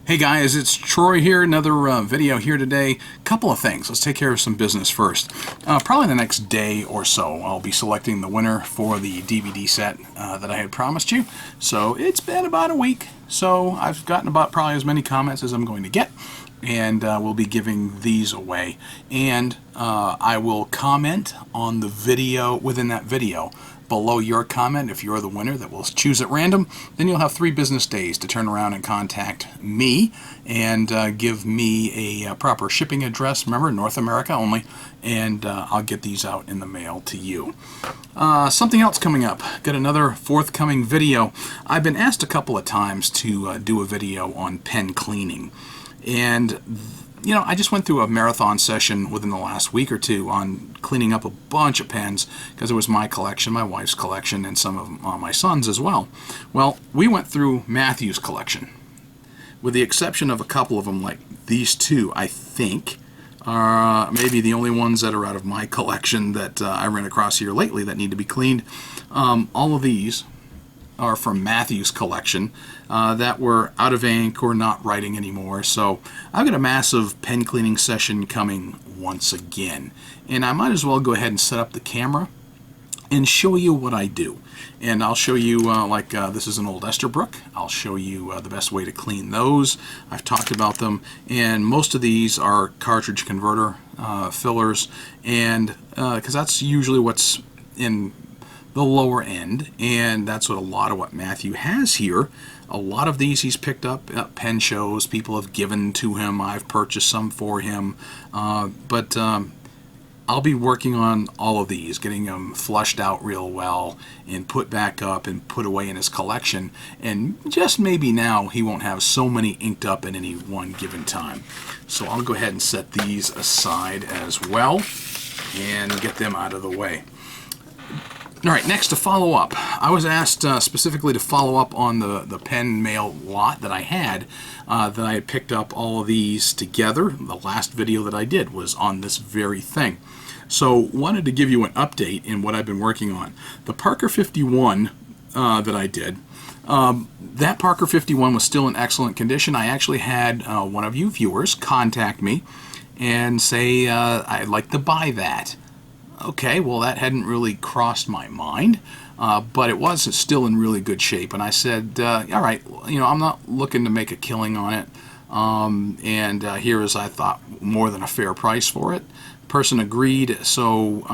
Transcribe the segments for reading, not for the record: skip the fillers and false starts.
Hey guys, it's Troy here. Another video here today. Couple of things. Let's take care of some business first. Probably the next day or so, I'll be selecting the winner for the DVD set that I had promised you. So it's been about a week. So I've gotten about probably as many comments as I'm going to get. And we'll be giving these away. And I will comment on the video within that video. Below your comment, if you're the winner that we'll choose at random, then you'll have 3 business days to turn around and contact me and give me a proper shipping address. Remember, North America only, and I'll get these out in the mail to you. Something else coming up. Got another forthcoming video. I've been asked a couple of times to do a video on pen cleaning, and you know, I just went through a marathon session within the last week or two on cleaning up a bunch of pens because it was my collection, my wife's collection, and some of my son's as well. Well, we went through Matthew's collection, with the exception of a couple of them, like these two, I think, are maybe the only ones that are out of my collection that I ran across here lately that need to be cleaned. All of these are from Matthew's collection that were out of ink or not writing anymore. So I've got a massive pen cleaning session coming once again. And I might as well go ahead and set up the camera and show you what I do. And I'll show you, this is an old Esterbrook. I'll show you the best way to clean those. I've talked about them. And most of these are cartridge converter fillers. And because that's usually what's in the lower end, and that's what a lot of what Matthew has here. A lot of these he's picked up at pen shows. People have given to him. I've purchased some for him. But I'll be working on all of these, getting them flushed out real well and put back up and put away in his collection. And just maybe now he won't have so many inked up at any one given time. So I'll go ahead and set these aside as well and get them out of the way. All right, next, to follow up. I was asked specifically to follow up on the pen mail lot that I had picked up all of these together. The last video that I did was on this very thing. So wanted to give you an update in what I've been working on. The Parker 51 that I did, that Parker 51 was still in excellent condition. I actually had one of you viewers contact me and say, I'd like to buy that. Okay, well, that hadn't really crossed my mind, but it was still in really good shape. And I said, all right, you know, I'm not looking to make a killing on it. And here is, I thought, more than a fair price for it. Person agreed, so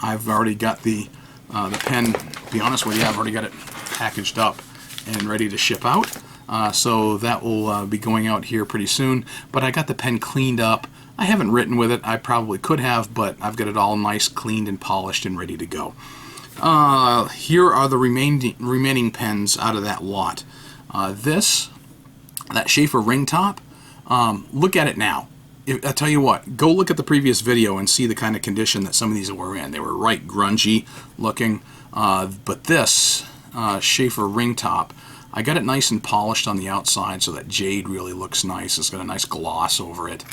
I've already got the pen. To be honest with you, I've already got it packaged up and ready to ship out. So that will be going out here pretty soon. But I got the pen cleaned up. I haven't written with it. I probably could have, but I've got it all nice, cleaned, and polished and ready to go. Here are the remaining pens out of that lot. That Schaefer Ring top, look at it now. I'll tell you what, go look at the previous video and see the kind of condition that some of these were in. They were right grungy looking, but this Schaefer Ring top, I got it nice and polished on the outside so that jade really looks nice. It's got a nice gloss over it.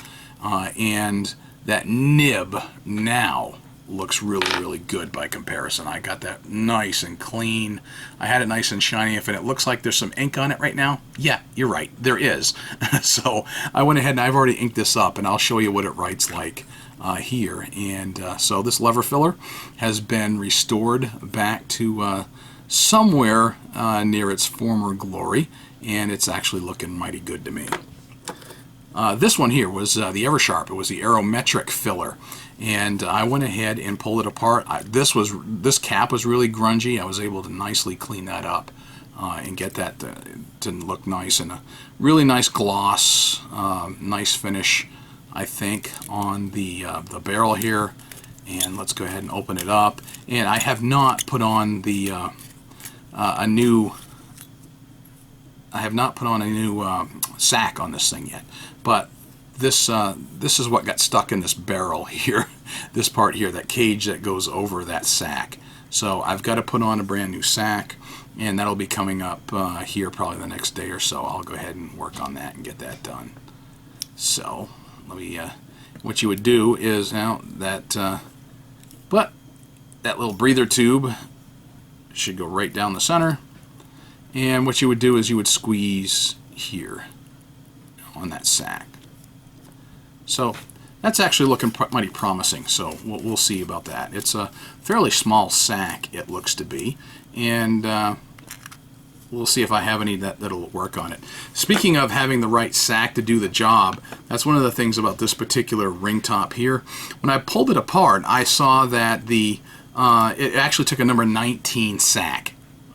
And that nib now looks really, really good by comparison. I got that nice and clean. I had it nice and shiny. If it looks like there's some ink on it right now, yeah, you're right, there is. So I went ahead and I've already inked this up, and I'll show you what it writes like here. And so this lever filler has been restored back to somewhere near its former glory, and it's actually looking mighty good to me. This one here was the Eversharp. It was the Aerometric filler, and I went ahead and pulled it apart. This cap was really grungy. I was able to nicely clean that up and get that to look nice, and a really nice gloss, nice finish, I think, on the barrel here. And let's go ahead and open it up. And I have not put on the a new sack on this thing yet, but this is what got stuck in this barrel here, this part here, that cage that goes over that sack. So I've got to put on a brand new sack, and that'll be coming up here probably the next day or so. I'll go ahead and work on that and get that done. So let me, what you would do is now that, but that little breather tube should go right down the center. And what you would do is you would squeeze here. on that sack. So that's actually looking mighty promising, so we'll see about that. It's a fairly small sack, it looks to be, and we'll see if I have any that'll work on it. Speaking of having the right sack to do the job, that's one of the things about this particular ring top here. When I pulled it apart, I saw that it actually took a number 19 sack.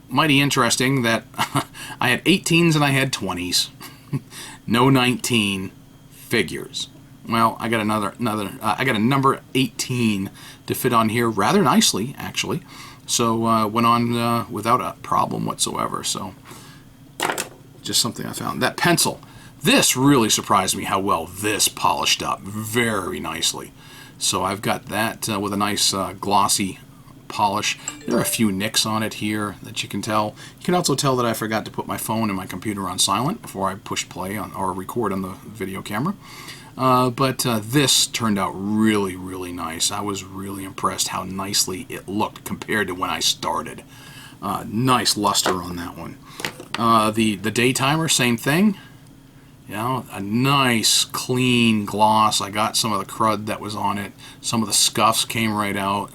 Mighty interesting that I had 18s and I had 20s. No 19 figures. Well, I got I got a number 18 to fit on here rather nicely, actually. So went on without a problem whatsoever. So just something I found. That pencil, this really surprised me how well this polished up very nicely. So I've got that with a nice glossy polish. There are a few nicks on it here that you can tell. You can also tell that I forgot to put my phone and my computer on silent before I push play on or record on the video camera. But this turned out really, really nice. I was really impressed how nicely it looked compared to when I started. Nice luster on that one. The day timer, same thing. You know, a nice clean gloss. I got some of the crud that was on it. Some of the scuffs came right out.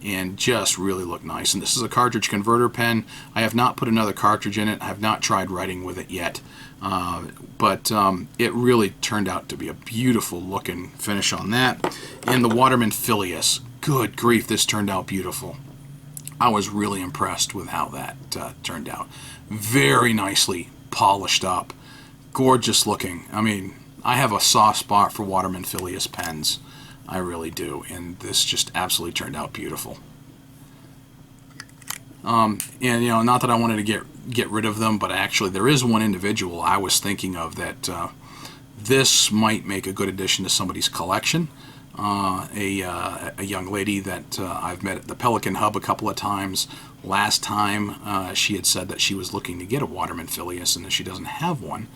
And just really looked nice. And this is a cartridge converter pen. I have not put another cartridge in it. I have not tried writing with it yet. But it really turned out to be a beautiful looking finish on that. And the Waterman Phileas. Good grief, this turned out beautiful. I was really impressed with how that turned out. Very nicely polished up. Gorgeous looking. I mean, I have a soft spot for Waterman Phileas pens. I really do, and this just absolutely turned out beautiful. And you know, not that I wanted to get rid of them, but actually there is one individual I was thinking of that this might make a good addition to somebody's collection. A young lady that I've met at the Pelican Hub a couple of times. Last time she had said that she was looking to get a Waterman Phileas, and if she doesn't have one,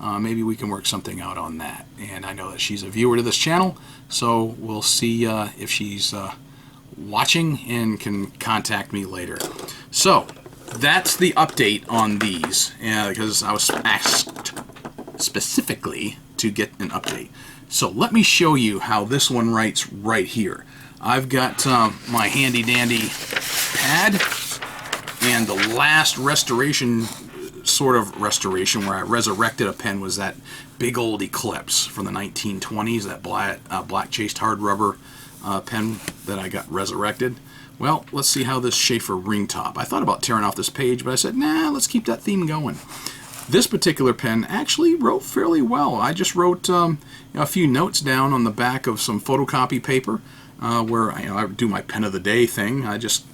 maybe we can work something out on that. And I know that she's a viewer to this channel, so we'll see if she's watching and can contact me later. So that's the update on these, because I was asked specifically to get an update. So let me show you how this one writes right here. I've got my handy dandy pad, and the last restoration, sort of restoration, where I resurrected a pen was that big old Eclipse from the 1920s, that black chased hard rubber pen that I got resurrected. Well, let's see how this Schaefer Ring top. I thought about tearing off this page, but I said, nah, let's keep that theme going. This particular pen actually wrote fairly well. I just wrote a few notes down on the back of some photocopy paper where I do my pen of the day thing. I just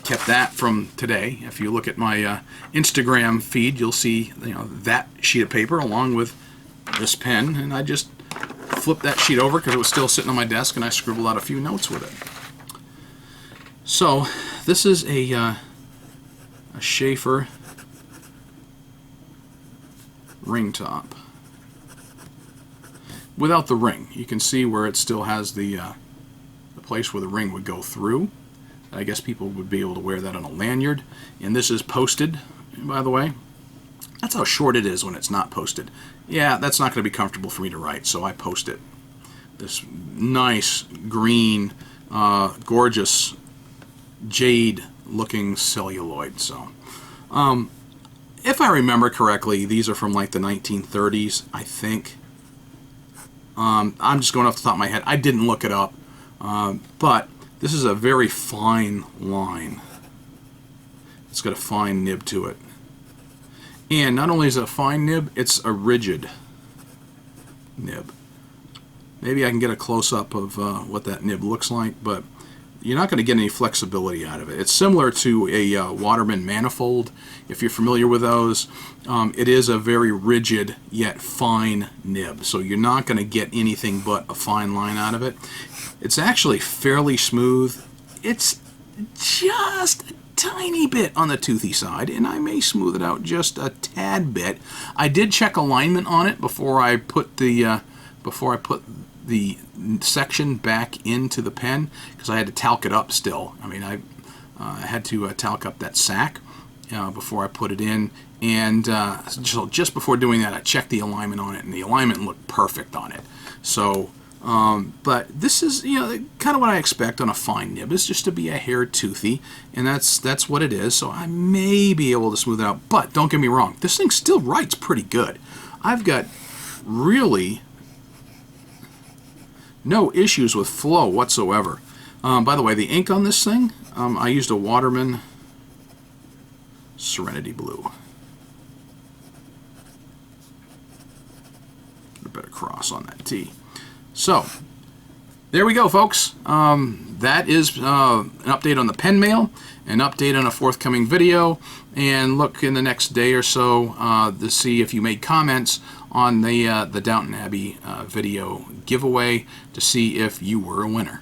kept that from today. If you look at my Instagram feed, you'll see that sheet of paper along with this pen, and I just flipped that sheet over because it was still sitting on my desk, and I scribbled out a few notes with it. So this is a Schaefer ring top without the ring. You can see where it still has the place where the ring would go through. I guess people would be able to wear that on a lanyard. And this is posted, by the way. That's how short it is when it's not posted. Yeah, that's not going to be comfortable for me to write, so I post it. This nice green, gorgeous jade looking celluloid. So if I remember correctly, these are from like the 1930s, I think. I'm just going off the top of my head. I didn't look it up, but this is a very fine line. It's got a fine nib to it. And not only is it a fine nib, it's a rigid nib. Maybe I can get a close-up of what that nib looks like, but you're not going to get any flexibility out of it. It's similar to a Waterman manifold, if you're familiar with those. It is a very rigid yet fine nib, so you're not going to get anything but a fine line out of it. It's actually fairly smooth. It's just a tiny bit on the toothy side, and I may smooth it out just a tad bit. I did check alignment on it before I put the section back into the pen, because I had to talc it up still. I mean, I had to talc up that sack, before I put it in. And so just before doing that, I checked the alignment on it, and the alignment looked perfect on it. So, but this is, kind of what I expect on a fine nib, is just to be a hair toothy, and that's what it is. So I may be able to smooth it out, but don't get me wrong, this thing still writes pretty good. I've got really no issues with flow whatsoever. By the way, the ink on this thing, I used a Waterman Serenity Blue. A bit of cross on that T. So, there we go, folks. That is an update on the pen mail, an update on a forthcoming video, and look in the next day or so to see if you made comments on the Downton Abbey video giveaway to see if you were a winner.